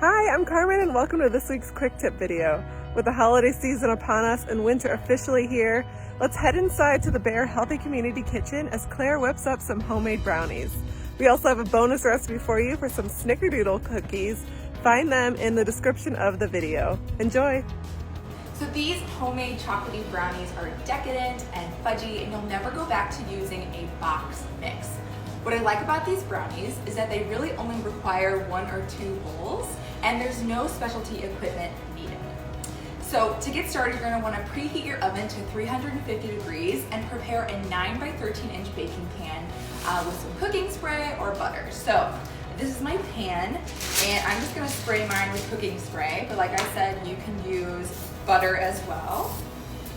Hi, I'm Carmen and welcome to this week's quick tip video. With the holiday season upon us and winter officially here, let's head inside to the Bear Healthy Community Kitchen as Claire whips up some homemade brownies. We also have a bonus recipe for you for some snickerdoodle cookies. Find them in the description of the video. Enjoy! So these homemade chocolatey brownies are decadent and fudgy, and you'll never go back to using a box mix. What I like about these brownies is that they really only require 1 or 2 bowls, and there's no specialty equipment needed. So to get started, you're gonna wanna preheat your oven to 350 degrees and prepare a 9 by 13 inch baking pan with some cooking spray or butter. So this is my pan, and I'm just gonna spray mine with cooking spray, but like I said, you can use butter as well.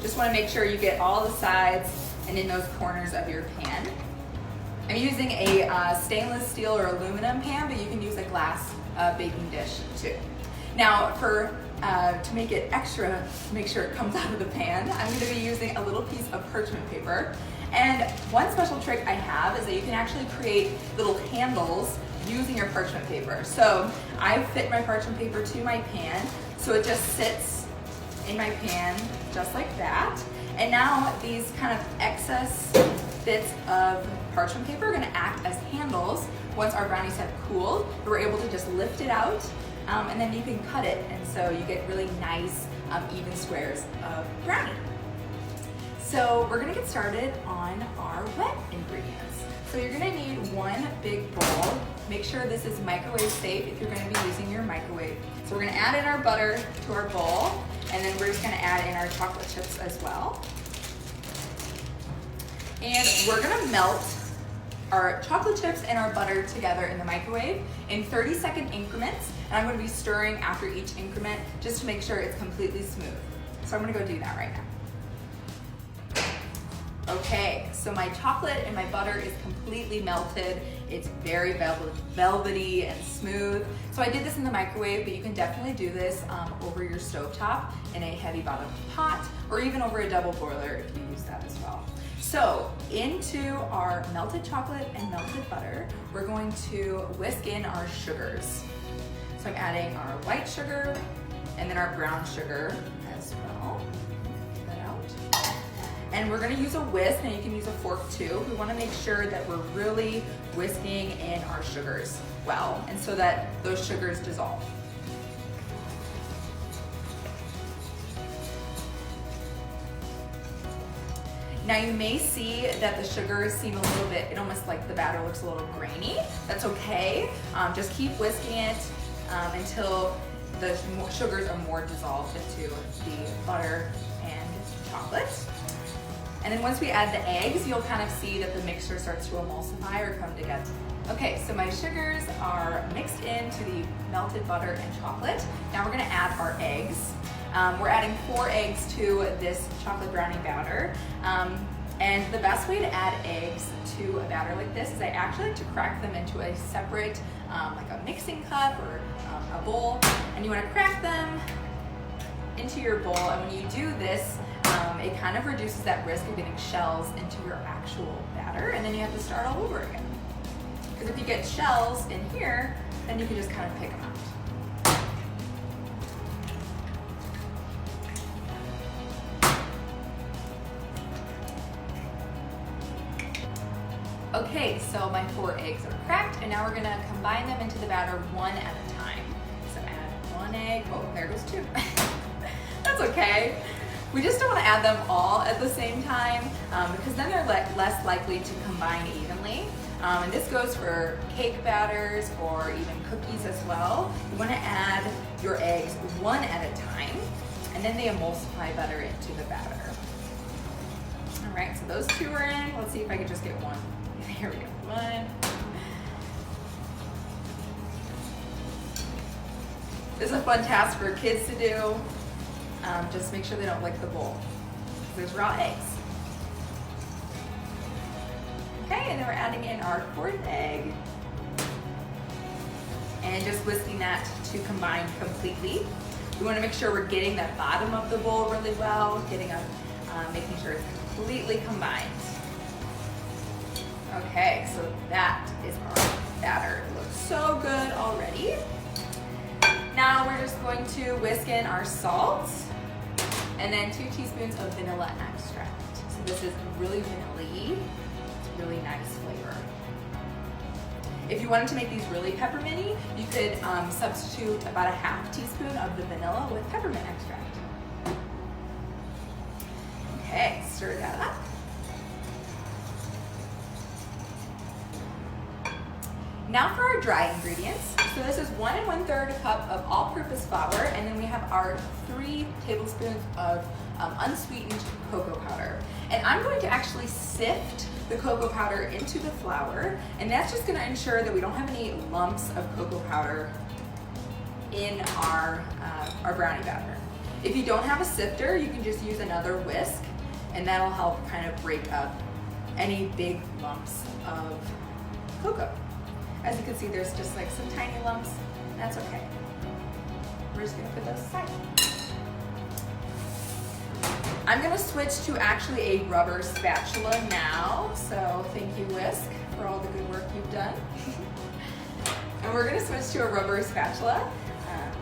Just wanna make sure you get all the sides and in those corners of your pan. I'm using a stainless steel or aluminum pan, but you can use a glass baking dish too. Now to make it extra, to make sure it comes out of the pan, I'm gonna be using a little piece of parchment paper. And one special trick I have is that you can actually create little handles using your parchment paper. So I fit my parchment paper to my pan, so it just sits in my pan just like that. And now these kind of excess bits of parchment paper are gonna act as handles once our brownies have cooled. We're able to just lift it out and then you can cut it, and so you get really nice even squares of brownie. So we're gonna get started on our wet ingredients. So you're gonna need 1 big bowl. Make sure this is microwave safe if you're gonna be using your microwave. So we're gonna add in our butter to our bowl, and then we're just gonna add in our chocolate chips as well. And we're gonna melt our chocolate chips and our butter together in the microwave in 30-second increments, and I'm gonna be stirring after each increment just to make sure it's completely smooth. So I'm gonna go do that right now. Okay, so my chocolate and my butter is completely melted. It's very velvety and smooth. So I did this in the microwave, but you can definitely do this over your stovetop in a heavy bottom pot, or even over a double boiler if you use that as well. So into our melted chocolate and melted butter, we're going to whisk in our sugars. So I'm adding our white sugar and then our brown sugar as well. Get that out. And we're gonna use a whisk, and you can use a fork too. We wanna make sure that we're really whisking in our sugars well, and so that those sugars dissolve. Now you may see that the sugars seem a little bit, it almost like the batter looks a little grainy. That's okay. Just keep whisking it until the sugars are more dissolved into the butter and chocolate. And then once we add the eggs, you'll kind of see that the mixture starts to emulsify or come together. Okay, so my sugars are mixed into the melted butter and chocolate. Now we're gonna add our eggs. We're adding 4 eggs to this chocolate brownie batter. And the best way to add eggs to a batter like this is I actually like to crack them into a separate, like a mixing cup or a bowl. And you wanna crack them into your bowl. And when you do this, it kind of reduces that risk of getting shells into your actual batter, and then you have to start all over again. Because if you get shells in here, then you can just kind of pick them out. Okay, so my 4 eggs are cracked, and now we're gonna combine them into the batter 1 at a time. So add 1 egg, oh, there goes 2. That's okay. We just don't want to add them all at the same time because then they're less likely to combine evenly. And this goes for cake batters or even cookies as well. You want to add your eggs 1 at a time, and then they emulsify better into the batter. All right, so those 2 are in. Let's see if I can just get 1. Here we go, 1. This is a fun task for kids to do. Just make sure they don't lick the bowl. There's raw eggs. Okay, and then we're adding in our 4th egg. And just whisking that to combine completely. We want to make sure we're getting that bottom of the bowl really well, making sure it's completely combined. Okay, so that is our batter. It looks so good already. going to whisk in our salt and then 2 teaspoons of vanilla extract. So this is really vanilla-y. It's really nice flavor. If you wanted to make these really pepperminty, you could substitute about a half teaspoon of the vanilla with peppermint extract. Okay, stir that up. Now for our dry ingredients. So this is 1 1/3 cup of all-purpose flour, and then we have our 3 tablespoons of unsweetened cocoa powder. And I'm going to actually sift the cocoa powder into the flour, and that's just going to ensure that we don't have any lumps of cocoa powder in our brownie batter. If you don't have a sifter, you can just use another whisk, and that'll help kind of break up any big lumps of cocoa. As you can see, there's just like some tiny lumps. That's okay. We're just gonna put those aside. I'm gonna switch to actually a rubber spatula now. So thank you, whisk, for all the good work you've done. And we're gonna switch to a rubber spatula.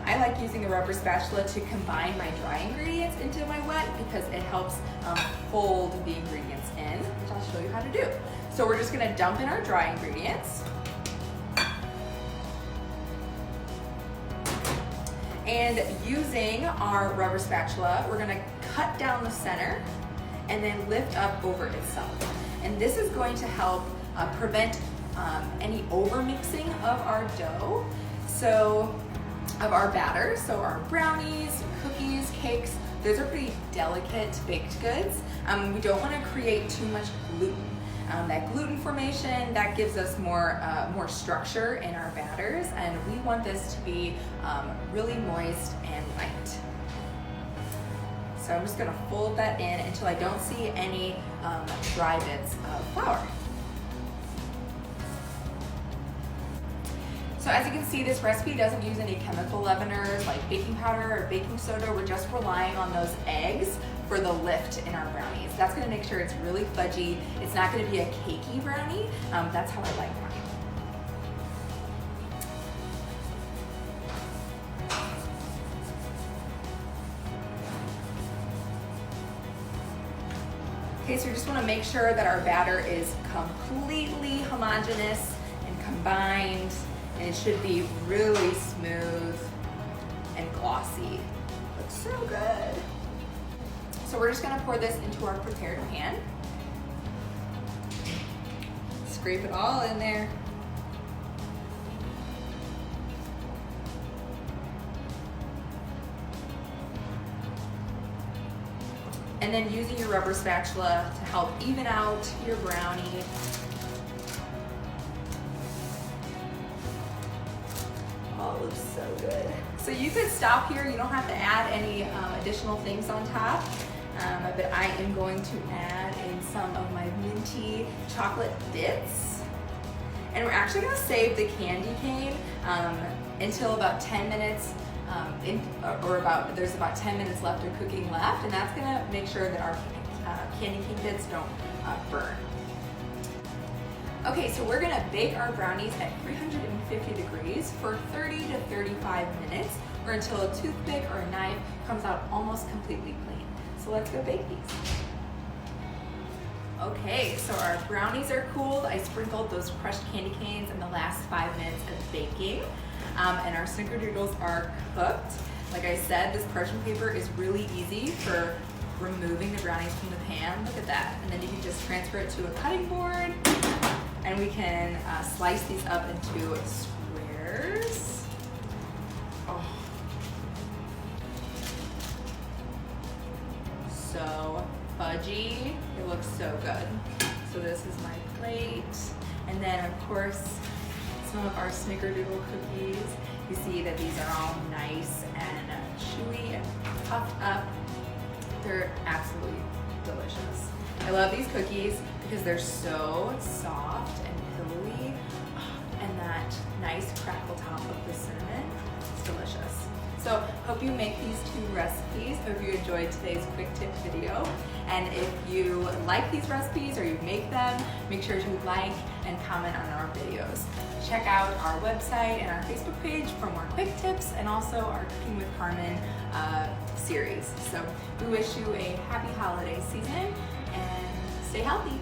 I like using a rubber spatula to combine my dry ingredients into my wet because it helps fold the ingredients in, which I'll show you how to do. So we're just gonna dump in our dry ingredients. And using our rubber spatula, we're gonna cut down the center and then lift up over itself. And this is going to help prevent any over mixing of our dough, of our batter. So our brownies, cookies, cakes, those are pretty delicate baked goods. We don't wanna create too much gluten. That gluten formation, that gives us more structure in our batters, and we want this to be really moist and light. So I'm just gonna fold that in until I don't see any dry bits of flour. So as you can see, this recipe doesn't use any chemical leaveners like baking powder or baking soda. We're just relying on those eggs for the lift in our brownies. That's gonna make sure it's really fudgy. It's not gonna be a cakey brownie. That's how I like mine. Okay, so we just wanna make sure that our batter is completely homogeneous and combined, and it should be really smooth and glossy. Looks so good. So we're just gonna pour this into our prepared pan. Scrape it all in there. And then using your rubber spatula to help even out your brownie. Oh, it looks so good. So you could stop here. You don't have to add any additional things on top. But I am going to add in some of my minty chocolate bits. And we're actually gonna save the candy cane until about 10 minutes, there's about 10 minutes left of cooking left, and that's gonna make sure that our candy cane bits don't burn. Okay, so we're gonna bake our brownies at 350 degrees for 30 to 35 minutes, or until a toothpick or a knife comes out almost completely clean. So let's go bake these. Okay, so our brownies are cooled. I sprinkled those crushed candy canes in the last 5 minutes of baking. And our snickerdoodles are cooked. Like I said, this parchment paper is really easy for removing the brownies from the pan. Look at that. And then you can just transfer it to a cutting board, and we can slice these up into squares. Oh. So fudgy, it looks so good. So this is my plate. And then of course, some of our snickerdoodle cookies. You see that these are all nice and chewy and puffed up. They're absolutely delicious. I love these cookies because they're so soft and pillowy, and that nice crackle top of the cinnamon. It's delicious. So hope you make these 2 recipes. Hope you enjoyed today's quick tip video. And if you like these recipes or you make them, make sure to like and comment on our videos. Check out our website and our Facebook page for more quick tips, and also our Cooking with Carmen series. So we wish you a happy holiday season and stay healthy.